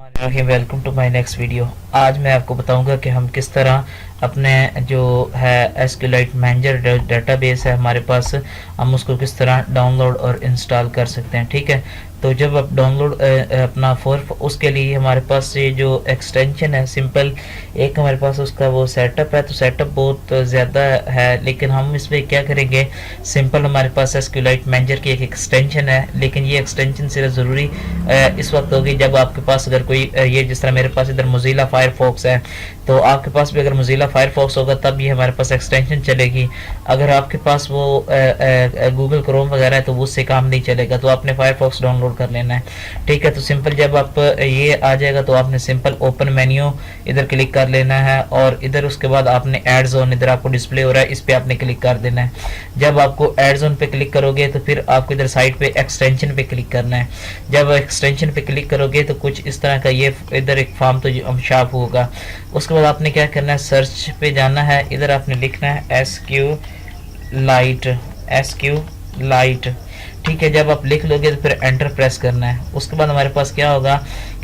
बिस्मिल्लाहिर्रहमानिर्रहीम। Welcome to my next video. आज मैं आपको बताऊंगा कि हम किस तरह अपने जो है एसक्यूएलाइट मैनेजर डेटाबेस है हमारे पास, हम उसको किस तरह डाउनलोड और इंस्टॉल कर सकते हैं। ठीक है, तो जब आप डाउनलोड अपना उसके लिए हमारे पास ये जो एक्सटेंशन है सिंपल एक हमारे पास उसका वो सेटअप है। तो सेटअप बहुत ज़्यादा है, लेकिन हम इसमें क्या करेंगे, सिंपल हमारे पास एसक्यूएलाइट मैनेजर की एक एक्सटेंशन है, लेकिन ये एक्सटेंशन सिर्फ ज़रूरी इस वक्त होगी जब आपके पास अगर कोई ये जिस तरह मेरे पास इधर मोज़िला फायरफॉक्स है, तो आपके पास भी अगर मोज़िला फायरफॉक्स होगा तब ये हमारे पास एक्सटेंशन चलेगी। अगर आपके पास वो गूगल क्रोम वगैरह है तो उससे काम नहीं चलेगा, तो आपने फायरफॉक्स डाउनलोड कर लेना है। ठीक है, तो सिंपल जब आप ये आ जाएगा तो आपने सिंपल ओपन मेन्यू इधर क्लिक कर लेना है, और इधर उसके बाद आपने एड जोन इधर आपको डिस्प्ले हो रहा है, इस पे आपने क्लिक कर देना है। जब आपको एड जोन पे क्लिक करोगे तो फिर आपको इधर साइड पे एक्सटेंशन पे क्लिक करना है। जब एक्सटेंशन पे क्लिक करोगे तो कुछ इस तरह का ये इधर एक फॉर्म तो शार्प होगा। उसके बाद आपने क्या करना है, सर्च पे जाना है, इधर आपने लिखना है एसक्यूएलाइट। ठीक है, जब आप लिख लोगे तो फिर एंटर प्रेस करना है। उसके बाद हमारे पास क्या होगा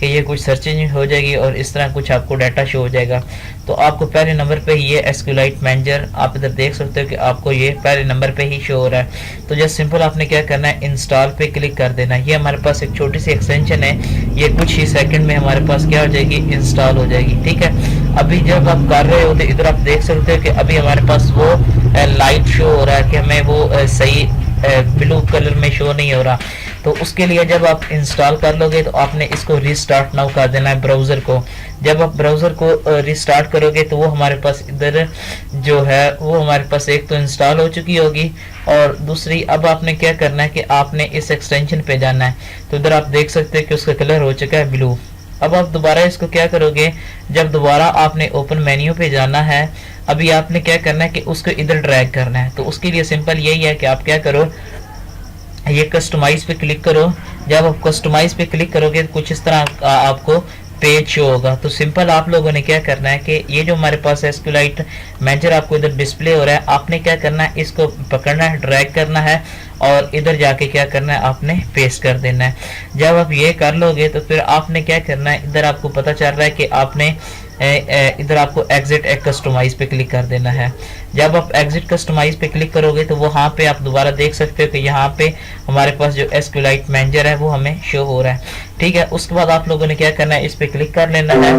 कि ये कुछ सर्चिंग हो जाएगी और इस तरह कुछ आपको डाटा शो हो जाएगा। तो आपको पहले नंबर पे ये एसक्यूएलाइट मैनेजर आप इधर देख सकते हो कि आपको ये पहले नंबर पे ही शो हो रहा है। तो जस्ट सिंपल आपने क्या करना है, इंस्टॉल पे क्लिक कर देना है। ये हमारे पास एक छोटी सी एक्सटेंशन है, ये कुछ ही सेकंड में हमारे पास क्या हो जाएगी, इंस्टॉल हो जाएगी। ठीक है, अभी जब आप कर रहे हो तो इधर आप देख सकते हो कि अभी हमारे पास वो लाइट शो हो रहा है कि हमें वो सही ब्लू कलर में शो नहीं हो रहा। तो उसके लिए जब आप इंस्टॉल कर लोगे तो आपने इसको रिस्टार्ट नाउ कर देना है ब्राउज़र को। जब आप ब्राउज़र को रिस्टार्ट करोगे तो वो हमारे पास इधर जो है वो हमारे पास एक तो इंस्टॉल हो चुकी होगी, और दूसरी अब आपने क्या करना है कि आपने इस एक्सटेंशन पे जाना है। तो इधर आप देख सकते हैं कि उसका कलर हो चुका है ब्लू। अब आप दोबारा इसको क्या करोगे, जब दोबारा आपने ओपन मेन्यू पे जाना है, अभी आपने क्या करना है कि उसको इधर ड्रैग करना है। तो उसके लिए सिंपल यही है कि आप क्या करो, ये कस्टमाइज पे क्लिक करो। जब आप कस्टमाइज पे क्लिक करोगे तो कुछ इस तरह आपको पेज शो होगा। तो सिंपल आप लोगों ने क्या करना है कि ये जो हमारे पास एसक्यूएलाइट मैनेजर आपको इधर डिस्प्ले हो रहा है, आपने क्या करना है, इसको पकड़ना है, ड्रैग करना है, और इधर जाके क्या करना है, आपने पेस्ट कर देना है। जब आप ये कर लोगे तो फिर आपने क्या करना है, इधर आपको पता चल रहा है कि आपने इधर आपको एग्जिट कस्टमाइज पे क्लिक कर देना है। जब आप एग्जिट कस्टमाइज पे क्लिक करोगे तो वहाँ पे आप दोबारा देख सकते हो कि यहाँ पे हमारे पास जो एसक्यूएलाइट मैनेजर है वो हमें शो हो रहा है। ठीक है, उसके बाद आप लोगों ने क्या करना है, इस पे क्लिक कर लेना है,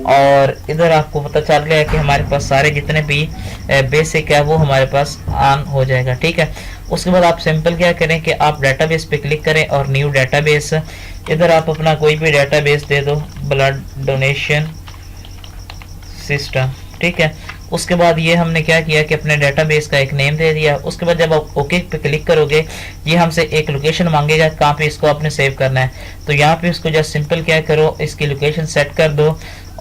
और इधर आपको पता चल रहा है कि हमारे पास सारे जितने भी बेसिक है वो हमारे पास ऑन हो जाएगा। ठीक है, उसके बाद आप सिंपल क्या करें कि आप डेटाबेस पे क्लिक करें और न्यू डेटाबेस, इधर आप अपना कोई भी डेटाबेस दे दो, ब्लड डोनेशन सिस्टम। ठीक है, उसके बाद ये हमने क्या किया कि अपने डेटाबेस का एक नेम दे दिया। उसके बाद जब आप ओके पे क्लिक करोगे ये हमसे एक लोकेशन मांगेगा कहाँ पे इसको आपने सेव करना है। तो यहाँ पे इसको जस्ट सिंपल क्या करो, इसकी लोकेशन सेट कर दो,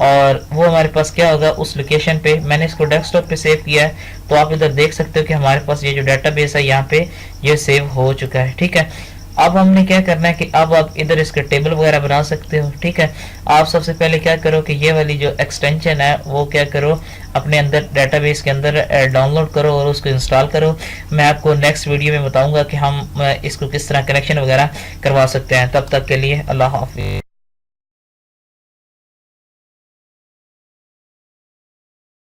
और वो हमारे पास क्या होगा, उस लोकेशन पे मैंने इसको डेस्कटॉप पे सेव किया है। तो आप इधर देख सकते हो कि हमारे पास ये जो डेटाबेस है यहाँ पे ये सेव हो चुका है। ठीक है, अब हमने क्या करना है कि अब आप इधर इसके टेबल वगैरह बना सकते हो। ठीक है, आप सबसे पहले क्या करो कि ये वाली जो एक्सटेंशन है वो क्या करो, अपने अंदर डेटाबेस के अंदर डाउनलोड करो और उसको इंस्टॉल करो। मैं आपको नेक्स्ट वीडियो में बताऊंगा कि हम इसको किस तरह कनेक्शन वगैरह करवा सकते हैं। तब तक के लिए अल्लाह हाफिज़।